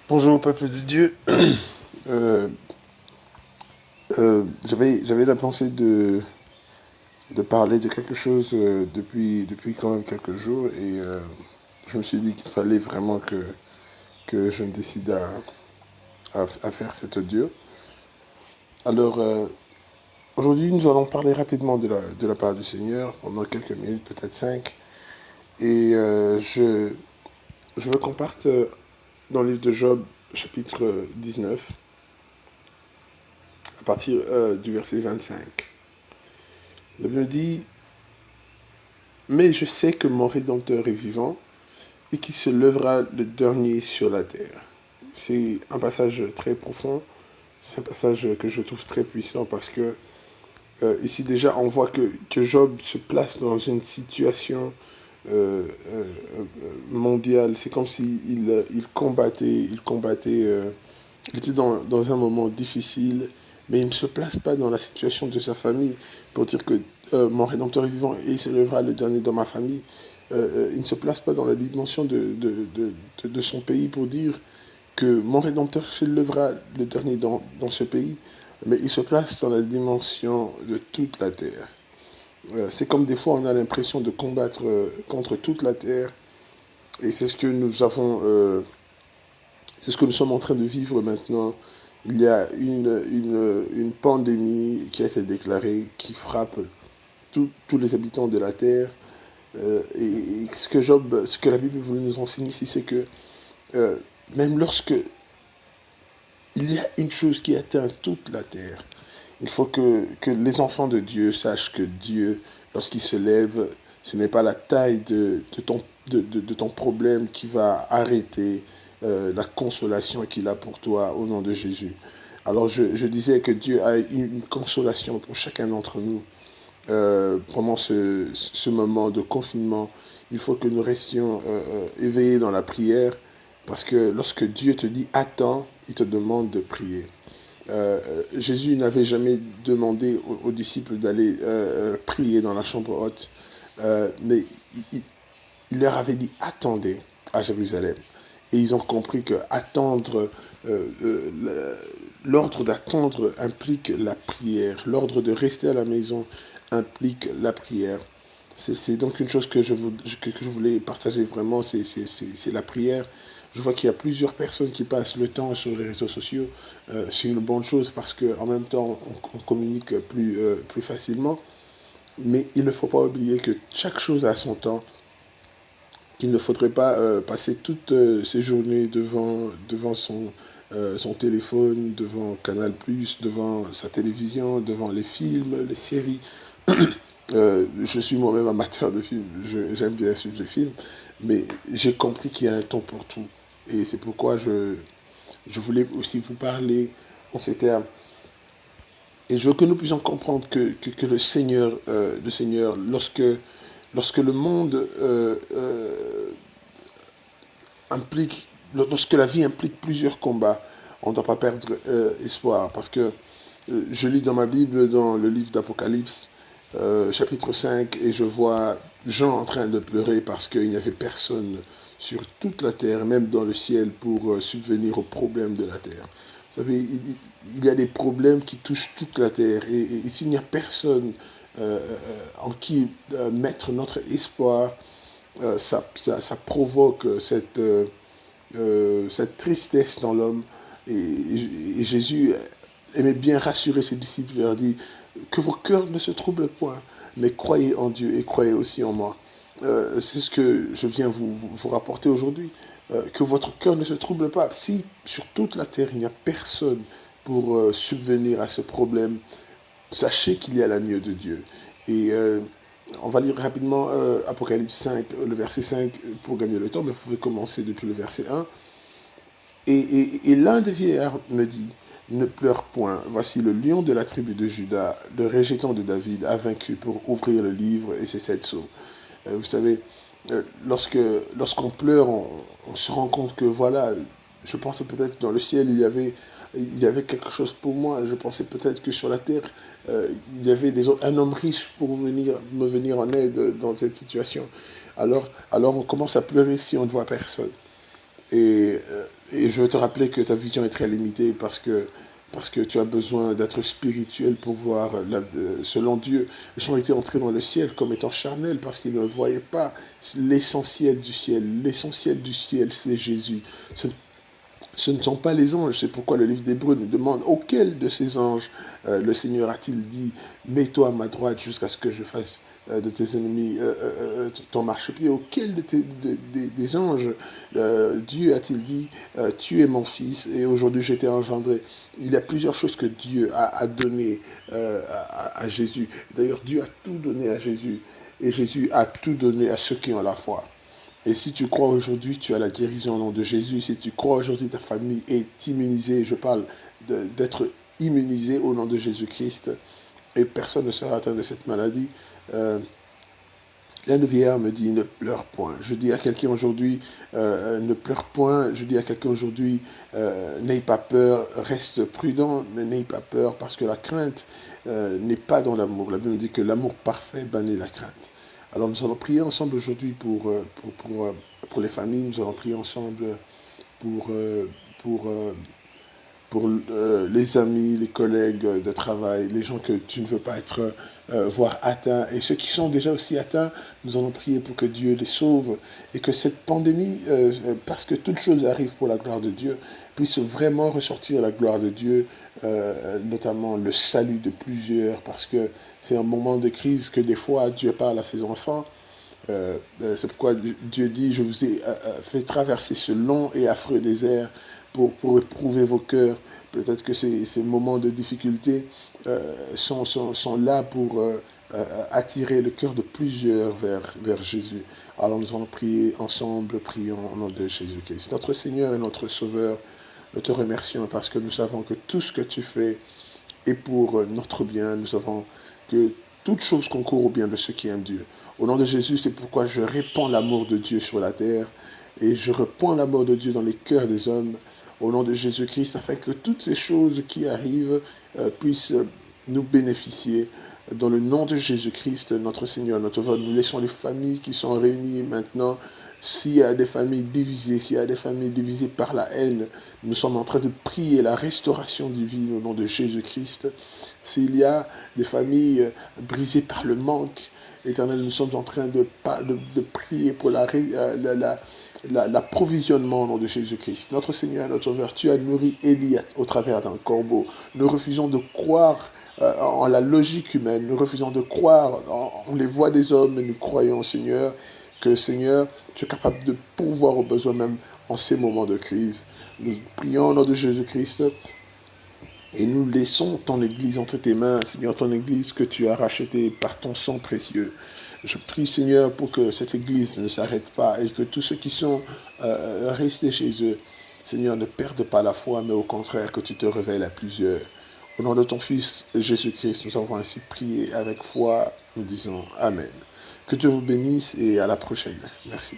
Bonjour peuple de Dieu. Euh, j'avais la pensée de parler de quelque chose depuis quand même quelques jours et je me suis dit qu'il fallait vraiment que je me décide à faire cet audio. Alors aujourd'hui nous allons parler rapidement de la part du Seigneur pendant quelques minutes, peut-être cinq. Et je veux qu'on parte dans le livre de Job chapitre 19 à partir du verset 25. La Bible dit: mais je sais que mon Rédempteur est vivant et qu'il se lèvera le dernier sur la terre. C'est un passage très profond, c'est un passage que je trouve très puissant parce que ici déjà on voit que Job se place dans une situation mondiale. C'est comme s'il il était dans un moment difficile, mais il ne se place pas dans la situation de sa famille pour dire que mon Rédempteur est vivant et il se lèvera le dernier dans ma famille. Il ne se place pas dans la dimension de son pays pour dire que mon Rédempteur se lèvera le dernier dans ce pays, mais il se place dans la dimension de toute la terre. C'est comme des fois on a l'impression de combattre contre toute la terre, et c'est ce que c'est ce que nous sommes en train de vivre maintenant. Il y a une pandémie qui a été déclarée, qui frappe tous les habitants de la terre. Et ce que la Bible voulait nous enseigner ici, c'est que euh, même lorsque il y a une chose qui atteint toute la terre, il faut que les enfants de Dieu sachent que Dieu, lorsqu'il se lève, ce n'est pas la taille de ton problème qui va arrêter la consolation qu'il a pour toi au nom de Jésus. Alors je disais que Dieu a une consolation pour chacun d'entre nous pendant ce moment de confinement. Il faut que nous restions éveillés dans la prière parce que lorsque Dieu te dit attends, il te demande de prier. Jésus n'avait jamais demandé aux disciples d'aller prier dans la chambre haute, mais il, il leur avait dit attendez à Jérusalem. Et ils ont compris que attendre, l'ordre d'attendre implique la prière. L'ordre de rester à la maison implique la prière. C'est donc une chose que je voulais partager vraiment, c'est la prière. Je vois qu'il y a plusieurs personnes qui passent le temps sur les réseaux sociaux. C'est une bonne chose parce qu'en même temps, on communique plus facilement. Mais il ne faut pas oublier que chaque chose a son temps, qu'il ne faudrait pas passer toutes ses journées devant son téléphone, devant Canal+, devant sa télévision, devant les films, les séries. Je suis moi-même amateur de films, j'aime bien suivre les films, mais j'ai compris qu'il y a un temps pour tout. Et c'est pourquoi je voulais aussi vous parler en ces termes. Et je veux que nous puissions comprendre que le Seigneur, lorsque le monde lorsque la vie implique plusieurs combats, on ne doit pas perdre espoir. Parce que je lis dans ma Bible, dans le livre d'Apocalypse, chapitre 5, et je vois Jean en train de pleurer parce qu'il n'y avait personne sur toute la terre, même dans le ciel, pour subvenir aux problèmes de la terre. Vous savez, il y a des problèmes qui touchent toute la terre. Et s'il n'y a personne en qui mettre notre espoir, ça provoque cette tristesse dans l'homme. Et Jésus aimait bien rassurer ses disciples. Il leur dit que vos cœurs ne se troublent point, mais croyez en Dieu et croyez aussi en moi. C'est ce que je viens vous rapporter aujourd'hui. Que votre cœur ne se trouble pas. Si sur toute la terre il n'y a personne pour subvenir à ce problème, sachez qu'il y a l'agneau de Dieu. Et on va lire rapidement Apocalypse 5, le verset 5 pour gagner le temps, mais vous pouvez commencer depuis le verset 1. Et l'un des vieillards me dit, ne pleure point, voici le lion de la tribu de Juda, le régétant de David, a vaincu pour ouvrir le livre et ses 7 sceaux. Vous savez, lorsqu'on pleure, on se rend compte que voilà, je pensais peut-être dans le ciel, il y avait quelque chose pour moi. Je pensais peut-être que sur la terre, il y avait un homme riche pour me venir en aide dans cette situation. Alors on commence à pleurer si on ne voit personne. Et je veux te rappeler que ta vision est très limitée parce que tu as besoin d'être spirituel pour voir, selon Dieu. Jean était entré dans le ciel comme étant charnel parce qu'il ne voyait pas l'essentiel du ciel. L'essentiel du ciel, c'est Jésus. Ce ne sont pas les anges, c'est pourquoi le livre d'Hébreux nous demande auquel de ces anges le Seigneur a-t-il dit mets-toi à ma droite jusqu'à ce que je fasse de tes ennemis ton marchepied. Auquel des anges Dieu a-t-il dit tu es mon fils et aujourd'hui j'ai été engendré. Il y a plusieurs choses que Dieu a données à Jésus. D'ailleurs, Dieu a tout donné à Jésus et Jésus a tout donné à ceux qui ont la foi. Et si tu crois aujourd'hui, tu as la guérison au nom de Jésus. Si tu crois aujourd'hui, ta famille est immunisée. Je parle d'être immunisé au nom de Jésus-Christ. Et personne ne sera atteint de cette maladie. L'un de vieillard me dit, ne pleure point. Je dis à quelqu'un aujourd'hui, ne pleure point. Je dis à quelqu'un aujourd'hui, n'aie pas peur, reste prudent, mais n'aie pas peur, parce que la crainte n'est pas dans l'amour. La Bible dit que l'amour parfait bannit la crainte. Alors nous allons prier ensemble aujourd'hui pour les familles, nous allons prier ensemble pour, pour, pour les amis, les collègues de travail, les gens que tu ne veux pas voir atteints. Et ceux qui sont déjà aussi atteints, nous allons prier pour que Dieu les sauve et que cette pandémie, parce que toute chose arrive pour la gloire de Dieu, puisse vraiment ressortir la gloire de Dieu, notamment le salut de plusieurs, parce que c'est un moment de crise que des fois Dieu parle à ses enfants. C'est pourquoi Dieu dit, je vous ai fait traverser ce long et affreux désert pour éprouver vos cœurs. Peut-être que ces moments de difficulté sont là pour attirer le cœur de plusieurs vers Jésus. Alors nous allons prier ensemble, prions au nom de Jésus-Christ. Notre Seigneur et notre Sauveur, nous te remercions parce que nous savons que tout ce que tu fais est pour notre bien. Nous savons que toute chose concourt au bien de ceux qui aiment Dieu. Au nom de Jésus, c'est pourquoi je répands l'amour de Dieu sur la terre et je répands l'amour de Dieu dans les cœurs des hommes au nom de Jésus-Christ, afin que toutes ces choses qui arrivent puissent nous bénéficier. Dans le nom de Jésus-Christ, notre Seigneur, notre Sauveur, nous laissons les familles qui sont réunies maintenant. S'il y a des familles divisées, s'il y a des familles divisées par la haine, nous sommes en train de prier la restauration divine au nom de Jésus-Christ. S'il y a des familles brisées par le manque, Éternel, nous sommes en train de prier pour l'approvisionnement au nom de Jésus-Christ. Notre Seigneur, notre Sauveur, tu as nourri Élie au travers d'un corbeau. Nous refusons de croire en la logique humaine. Nous refusons de croire en les voix des hommes, mais nous croyons, Seigneur, que, Seigneur, tu es capable de pourvoir aux besoins même en ces moments de crise. Nous prions au nom de Jésus-Christ et nous laissons ton Église entre tes mains, Seigneur, ton Église que tu as rachetée par ton sang précieux. Je prie, Seigneur, pour que cette Église ne s'arrête pas et que tous ceux qui sont restés chez eux, Seigneur, ne perdent pas la foi, mais au contraire, que tu te révèles à plusieurs. Au nom de ton Fils, Jésus-Christ, nous avons ainsi prié avec foi, nous disons Amen. Que Dieu vous bénisse et à la prochaine. Merci.